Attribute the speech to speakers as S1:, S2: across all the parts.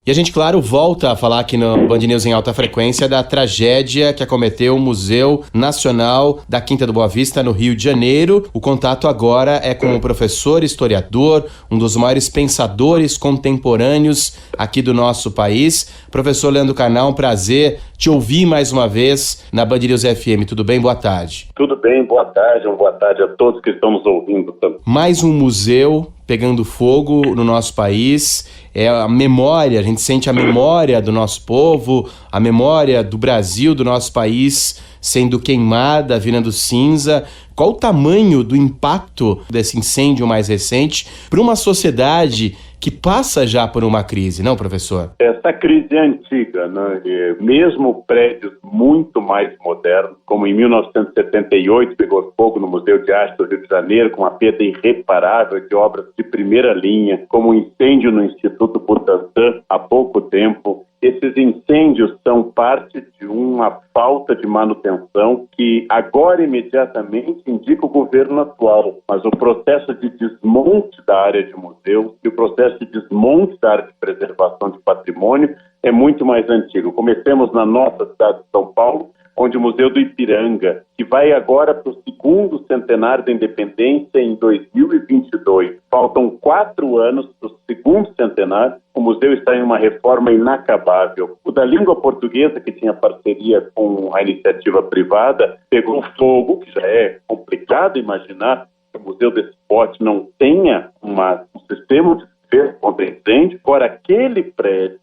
S1: E a gente, claro, volta a falar aqui no Band News em alta frequência da tragédia que acometeu o Museu Nacional da Quinta do Boa Vista, no Rio de Janeiro. O contato agora é com o professor historiador, um dos maiores pensadores contemporâneos aqui do nosso país. Professor Leandro Carnal, um prazer te ouvir mais uma vez na Band News FM. Tudo bem? Boa tarde.
S2: Tudo bem, boa tarde. Uma boa tarde a todos que estão nos ouvindo também.
S1: Mais um museu pegando fogo no nosso país. É a memória, a gente sente a memória do nosso povo, a memória do Brasil, do nosso país sendo queimada, virando cinza. Qual o tamanho do impacto desse incêndio mais recente para uma sociedade que passa já por uma crise, não, professor?
S2: Essa crise é antiga, né? Mesmo prédios muito mais modernos, como em 1978 pegou fogo no Museu de Arte do Rio de Janeiro, com uma perda irreparável de obras de primeira linha, como o incêndio no Instituto Butantan há pouco tempo. Esses incêndios são parte de uma falta de manutenção que agora imediatamente indica o governo atual, mas o processo de desmonte da área de museus e o processo de desmonte da área de preservação de patrimônio é muito mais antigo. Comecemos na nossa cidade de São Paulo, onde o Museu do Ipiranga, que vai agora para o segundo centenário da independência em 2022. Faltam 4 anos para o segundo centenário. O museu está em uma reforma inacabável. O da língua portuguesa, que tinha parceria com a iniciativa privada, pegou fogo, que já é complicado imaginar que o museu desse porte não tenha um sistema de defesa contra incêndio. Fora aquele prédio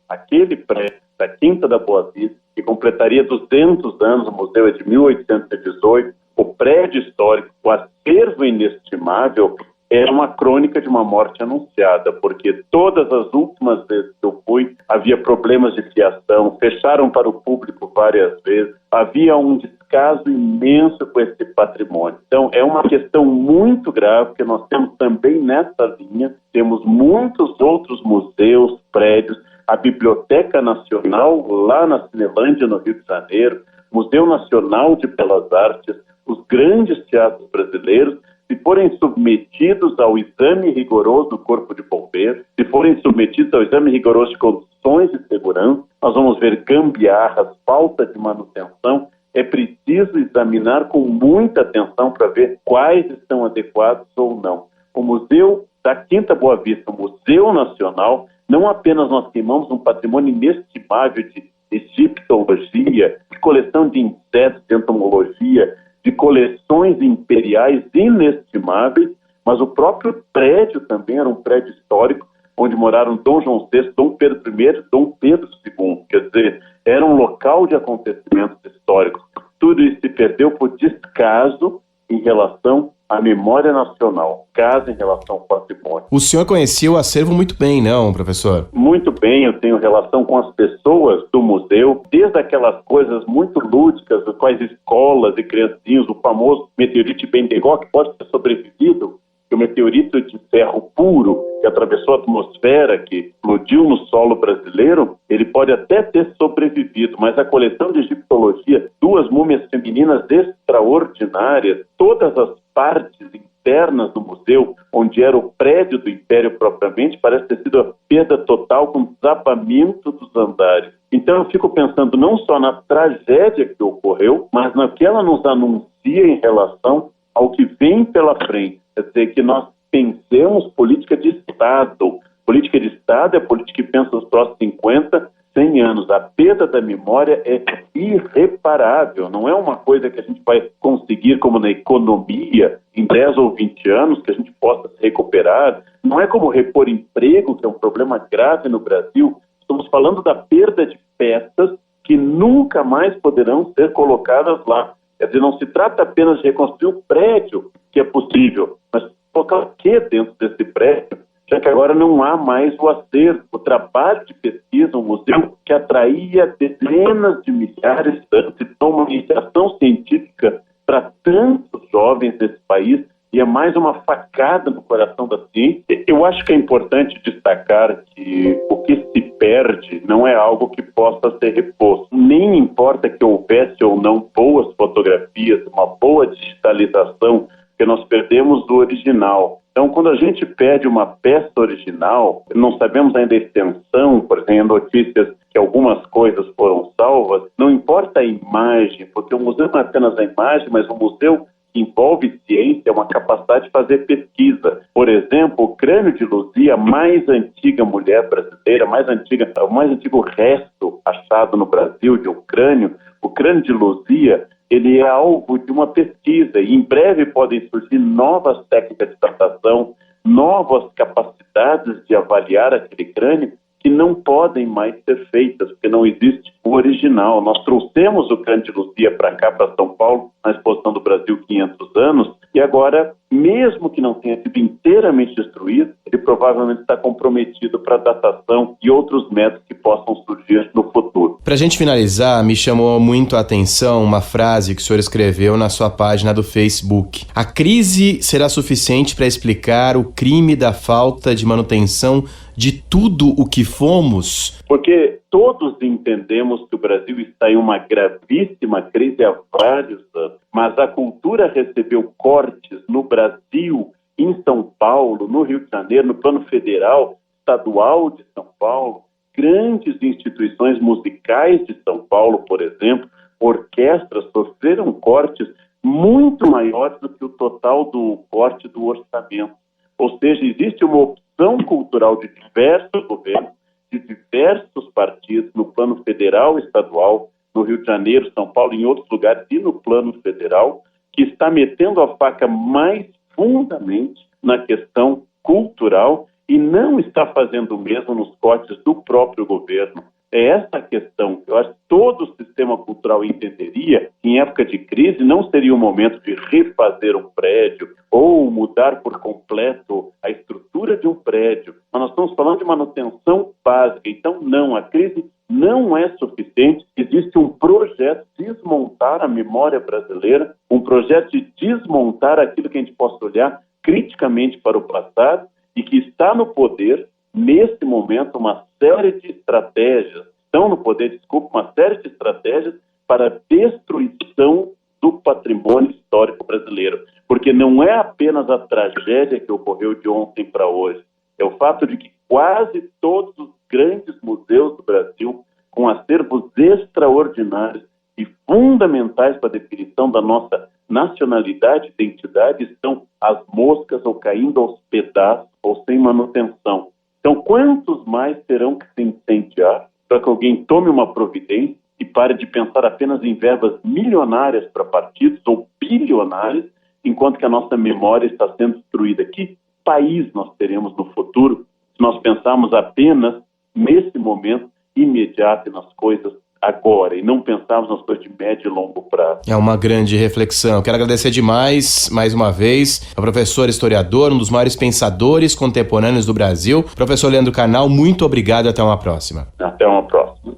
S2: da Quinta da Boa Vista, que completaria 200 anos, o museu é de 1818, o prédio histórico, o acervo inestimável, era uma crônica de uma morte anunciada, porque todas as últimas vezes que eu fui, havia problemas de fiação, fecharam para o público várias vezes, havia um descaso imenso com esse patrimônio. Então, é uma questão muito grave, que nós temos também nessa linha, temos muitos outros museus, prédios, a Biblioteca Nacional, lá na Cinelândia, no Rio de Janeiro, Museu Nacional de Belas Artes, os grandes teatros brasileiros, se forem submetidos ao exame rigoroso do Corpo de Bombeiros, se forem submetidos ao exame rigoroso de condições de segurança, nós vamos ver gambiarras, falta de manutenção. É preciso examinar com muita atenção para ver quais estão adequados ou não. O Museu da Quinta Boa Vista, o Museu Nacional, não apenas nós queimamos um patrimônio inestimável de egiptologia, de coleção de insetos, de entomologia, de coleções imperiais inestimáveis, mas o próprio prédio também era um prédio histórico, onde moraram Dom João VI, Dom Pedro I e Dom Pedro II. Quer dizer, era um local de acontecimentos históricos. Tudo isso se perdeu por descaso em relação à memória nacional, caso em relação ao patrimônio.
S1: O senhor conhecia o acervo muito bem, não, professor?
S2: Muito bem, eu tenho relação com as pessoas do museu, desde aquelas coisas muito lúdicas, com as escolas e criancinhos, o famoso meteorito Bentegó, que pode ter sobrevivido, que o meteorito de ferro puro, que atravessou a atmosfera, que explodiu no solo brasileiro, ele pode até ter sobrevivido, mas a coleção de egiptologia, 2 múmias femininas extraordinárias, todas as partes internas do museu, onde era o prédio do Império propriamente, parece ter sido a perda total com desabamento dos andares. Então eu fico pensando não só na tragédia que ocorreu, mas no que ela nos anuncia em relação ao que vem pela frente. Quer dizer, que nós pensemos política de Estado. Política de Estado é política que pensa nos próximos 50, 100 anos. A perda da memória é irreparável. Não é uma coisa que a gente vai conseguir, como na economia, em 10 ou 20 anos, que a gente possa se recuperar. Não é como repor emprego, que é um problema grave no Brasil. Estamos falando da perda de peças que nunca mais poderão ser colocadas lá. Quer dizer, não se trata apenas de reconstruir o prédio, que é possível, mas colocar o que dentro desse prédio, já que agora não há mais o acervo, o trabalho de pesquisa, um museu que atraía dezenas de milhares de anos, então uma iniciação científica para tantos jovens desse país, e é mais uma facada no coração da ciência. Eu acho que é importante destacar que o que se perde não é algo que possa ser reposto. Nem importa que houvesse ou não boas fotografias, uma boa digitalização, porque porque nós perdemos o original. Então, quando a gente perde uma peça original, não sabemos ainda a extensão, por exemplo, notícias que algumas coisas foram salvas, não importa a imagem, porque o museu não é apenas a imagem, mas o museu envolve ciência, uma capacidade de fazer pesquisa. Por exemplo, o crânio de Luzia, a mais antiga mulher brasileira, o mais antigo resto achado no Brasil de um crânio, o crânio de Luzia, ele é alvo de uma pesquisa e em breve podem surgir novas técnicas de datação, novas capacidades de avaliar aquele crânio que não podem mais ser feitas, porque não existe o original. Nós trouxemos o crânio de Luzia para cá, para São Paulo, na Exposição do Brasil 500 anos, e agora, mesmo que não tenha sido inteiramente destruído, ele provavelmente está comprometido para datação e outros métodos que possam surgir no futuro.
S1: Para a gente finalizar, me chamou muito a atenção uma frase que o senhor escreveu na sua página do Facebook. A crise será suficiente para explicar o crime da falta de manutenção de tudo o que fomos?
S2: Porque todos entendemos que o Brasil está em uma gravíssima crise há vários anos, mas a cultura recebeu cortes no Brasil, em São Paulo, no Rio de Janeiro, no plano federal, estadual de São Paulo, grandes instituições musicais de São Paulo, por exemplo, orquestras sofreram cortes muito maiores do que o total do corte do orçamento. Ou seja, existe uma opção cultural de diversos governos, de diversos partidos, no plano federal, estadual, no Rio de Janeiro, São Paulo, em outros lugares e no plano federal, que está metendo a faca mais fundamente na questão cultural e não está fazendo o mesmo nos cortes do próprio governo. É essa a questão. Eu acho que todo o sistema cultural entenderia que em época de crise não seria o momento de refazer um prédio ou mudar por completo a estrutura de um prédio. Mas nós estamos falando de manutenção básica. Então, não, a crise não é suficiente. Existe um projeto de desmontar a memória brasileira, um projeto de desmontar aquilo que a gente possa olhar criticamente para o passado e que está no poder, nesse momento, uma série de estratégias, uma série de estratégias para a destruição do patrimônio histórico brasileiro. Porque não é apenas a tragédia que ocorreu de ontem para hoje, é o fato de que quase todos os grandes museus do Brasil, com acervos extraordinários e fundamentais para a definição da nossa nacionalidade e identidade, estão às moscas ou caindo aos pedaços ou sem manutenção. Então, quantos mais terão que se incendiar para que alguém tome uma providência e pare de pensar apenas em verbas milionárias para partidos ou bilionárias, enquanto que a nossa memória está sendo destruída? Que país nós teremos no futuro se nós pensarmos apenas nesse momento imediato e nas coisas agora e não pensarmos nas coisas de médio e longo prazo?
S1: É uma grande reflexão. Quero agradecer demais, mais uma vez, ao professor historiador, um dos maiores pensadores contemporâneos do Brasil, professor Leandro Carnal. Muito obrigado e até uma próxima.
S2: Até uma próxima.